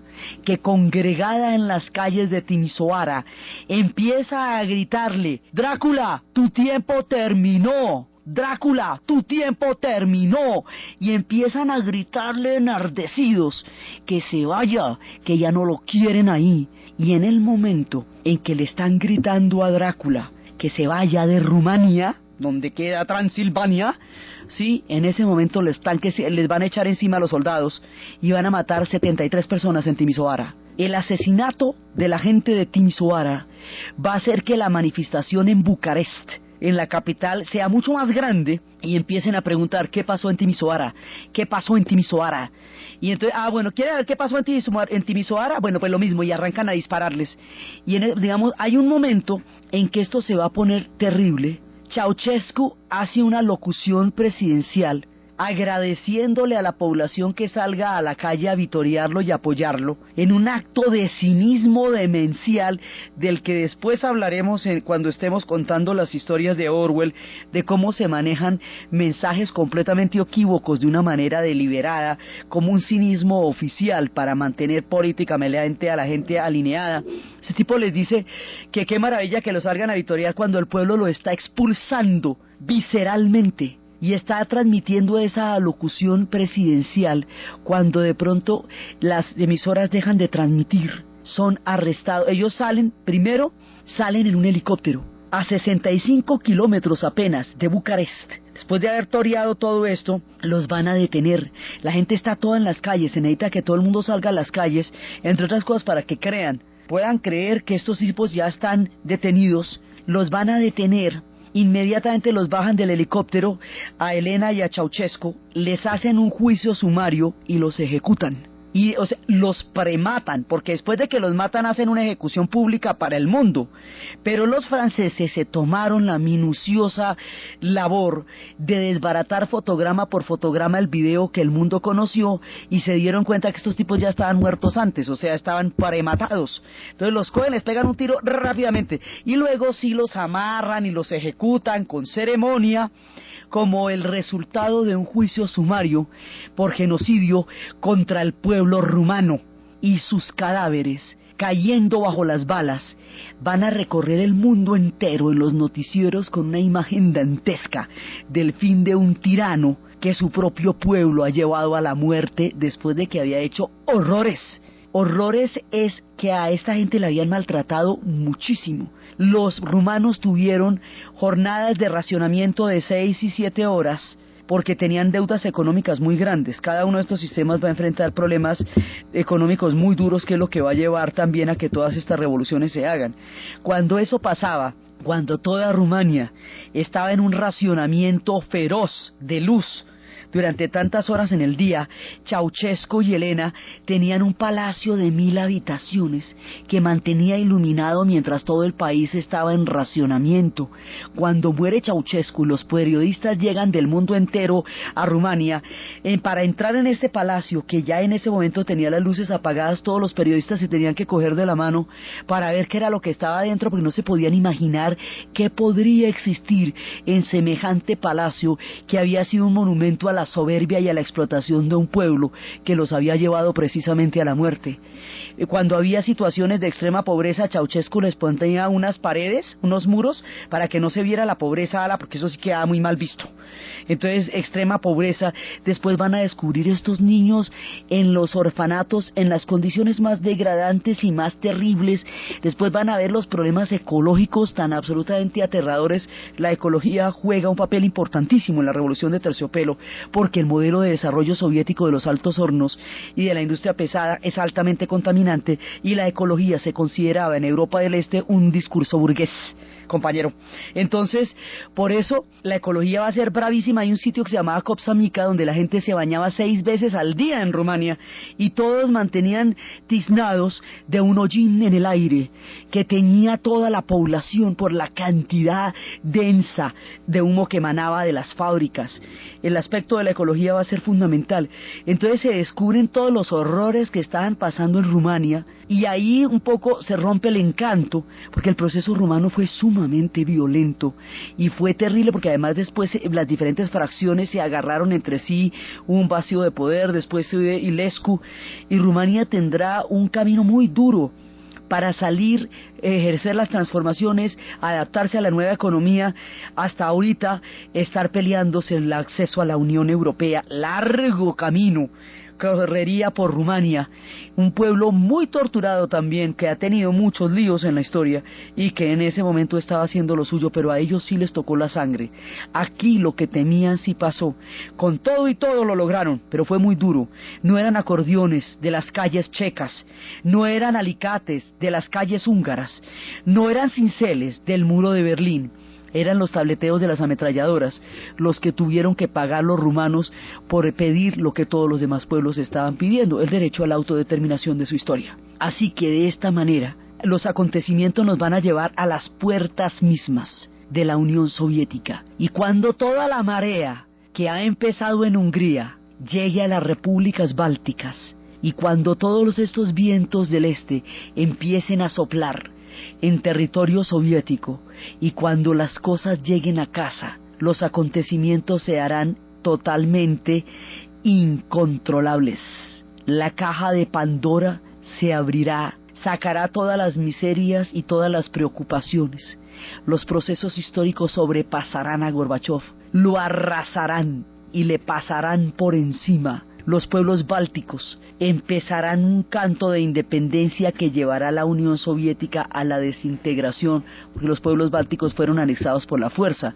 que, congregada en las calles de Timisoara, empieza a gritarle: Drácula, tu tiempo terminó. Drácula, tu tiempo terminó. Y empiezan a gritarle enardecidos que se vaya, que ya no lo quieren ahí. Y en el momento en que le están gritando a Drácula que se vaya de Rumania, donde queda Transilvania, sí, en ese momento les van a echar encima a los soldados y van a matar 73 personas en Timisoara. El asesinato de la gente de Timisoara va a hacer que la manifestación en Bucarest, en la capital, sea mucho más grande y empiecen a preguntar ¿qué pasó en Timisoara? ¿Qué pasó en Timisoara? Y entonces, ¿quiere ver qué pasó en Timisoara? Bueno, pues lo mismo, y arrancan a dispararles. Y digamos, hay un momento en que esto se va a poner terrible. Ceausescu hace una locución presidencial agradeciéndole a la población que salga a la calle a vitorearlo y apoyarlo, en un acto de cinismo demencial del que después hablaremos cuando estemos contando las historias de Orwell, de cómo se manejan mensajes completamente equívocos de una manera deliberada, como un cinismo oficial para mantener políticamente a la gente alineada. Ese tipo les dice que qué maravilla que lo salgan a vitorear cuando el pueblo lo está expulsando visceralmente. Y está transmitiendo esa alocución presidencial cuando de pronto las emisoras dejan de transmitir, son arrestados. Ellos salen en un helicóptero a 65 kilómetros apenas de Bucarest. Después de haber toreado todo esto, los van a detener. La gente está toda en las calles, se necesita que todo el mundo salga a las calles, entre otras cosas para que puedan creer que estos tipos ya están detenidos. Los van a detener inmediatamente los bajan del helicóptero a Elena y a Ceausescu, les hacen un juicio sumario y los ejecutan. Y o sea, los prematan, porque después de que los matan hacen una ejecución pública para el mundo. Pero los franceses se tomaron la minuciosa labor de desbaratar fotograma por fotograma el video que el mundo conoció y se dieron cuenta que estos tipos ya estaban muertos antes, o sea, estaban prematados. Entonces los cogen, les pegan un tiro rápidamente y luego sí los amarran y los ejecutan con ceremonia, como el resultado de un juicio sumario por genocidio contra el pueblo rumano, y sus cadáveres, cayendo bajo las balas, van a recorrer el mundo entero en los noticieros con una imagen dantesca del fin de un tirano que su propio pueblo ha llevado a la muerte después de que había hecho horrores. Horrores es que a esta gente la habían maltratado muchísimo. Los rumanos tuvieron jornadas de racionamiento de 6 y 7 horas porque tenían deudas económicas muy grandes. Cada uno de estos sistemas va a enfrentar problemas económicos muy duros, que es lo que va a llevar también a que todas estas revoluciones se hagan. Cuando eso pasaba, cuando toda Rumania estaba en un racionamiento feroz de luz, durante tantas horas en el día, Ceausescu y Elena tenían un palacio de 1000 habitaciones que mantenía iluminado mientras todo el país estaba en racionamiento. Cuando muere Ceausescu, los periodistas llegan del mundo entero a Rumania para entrar en este palacio, que ya en ese momento tenía las luces apagadas. Todos los periodistas se tenían que coger de la mano para ver qué era lo que estaba adentro, porque no se podían imaginar qué podría existir en semejante palacio que había sido un monumento a la soberbia y a la explotación de un pueblo que los había llevado precisamente a la muerte. Cuando había situaciones de extrema pobreza, Ceausescu les ponía unas paredes, unos muros, para que no se viera la pobreza, porque eso sí quedaba muy mal visto. Entonces, extrema pobreza. Después van a descubrir estos niños en los orfanatos, en las condiciones más degradantes y más terribles. Después van a ver los problemas ecológicos tan absolutamente aterradores. La ecología juega un papel importantísimo en la revolución de Terciopelo, porque el modelo de desarrollo soviético de los altos hornos y de la industria pesada es altamente contaminante, y la ecología se consideraba en Europa del Este un discurso burgués, compañero. Entonces, por eso la ecología va a ser bravísima. Hay un sitio que se llamaba Kopsamica, donde la gente se bañaba 6 veces al día en Rumania, y todos mantenían tiznados de un hollín en el aire que teñía toda la población por la cantidad densa de humo que emanaba de las fábricas. El aspecto de la ecología va a ser fundamental. Entonces se descubren todos los horrores que estaban pasando en Rumania, y ahí un poco se rompe el encanto, porque el proceso rumano fue sumamente violento y fue terrible, porque además después las diferentes fracciones se agarraron entre sí, hubo un vacío de poder, después Ilescu, y Rumania tendrá un camino muy duro para salir, ejercer las transformaciones, adaptarse a la nueva economía, hasta ahorita estar peleándose el acceso a la Unión Europea. Largo camino correría por Rumania, un pueblo muy torturado también, que ha tenido muchos líos en la historia y que en ese momento estaba haciendo lo suyo, pero a ellos sí les tocó la sangre. Aquí lo que temían sí pasó. Con todo y todo lo lograron, pero fue muy duro. No eran acordeones de las calles checas, no eran alicates de las calles húngaras, no eran cinceles del muro de Berlín. Eran los tableteos de las ametralladoras los que tuvieron que pagar los rumanos por pedir lo que todos los demás pueblos estaban pidiendo, el derecho a la autodeterminación de su historia. Así que de esta manera los acontecimientos nos van a llevar a las puertas mismas de la Unión Soviética. Y cuando toda la marea que ha empezado en Hungría llegue a las repúblicas bálticas, y cuando todos estos vientos del este empiecen a soplar en territorio soviético, y cuando las cosas lleguen a casa, los acontecimientos se harán totalmente incontrolables. La caja de Pandora se abrirá, sacará todas las miserias y todas las preocupaciones. Los procesos históricos sobrepasarán a Gorbachov, lo arrasarán y le pasarán por encima los pueblos bálticos empezarán un canto de independencia que llevará a la Unión Soviética a la desintegración, porque los pueblos bálticos fueron anexados por la fuerza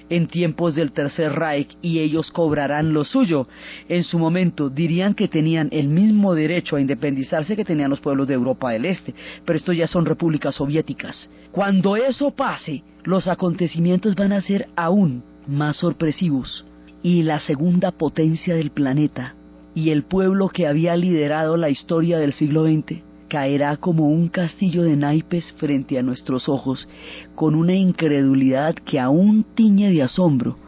en tiempos del Tercer Reich y ellos cobrarán lo suyo. En su momento dirían que tenían el mismo derecho a independizarse que tenían los pueblos de Europa del Este, pero estos ya son repúblicas soviéticas. Cuando eso pase, los acontecimientos van a ser aún más sorpresivos y la segunda potencia del planeta y el pueblo que había liderado la historia del siglo XX caerá como un castillo de naipes frente a nuestros ojos, con una incredulidad que aún tiñe de asombro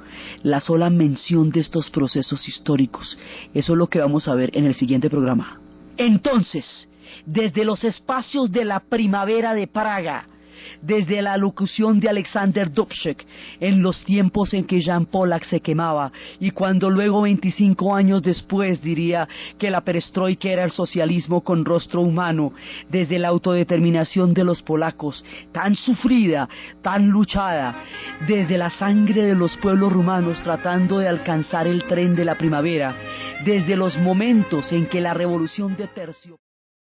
la sola mención de estos procesos históricos. Eso es lo que vamos a ver en el siguiente programa. Entonces, desde los espacios de la primavera de Praga, desde la locución de Alexander Dubček, en los tiempos en que Jan Polak se quemaba, y cuando luego 25 años después diría que la perestroika era el socialismo con rostro humano, desde la autodeterminación de los polacos, tan sufrida, tan luchada, desde la sangre de los pueblos rumanos tratando de alcanzar el tren de la primavera, desde los momentos en que la revolución de tercio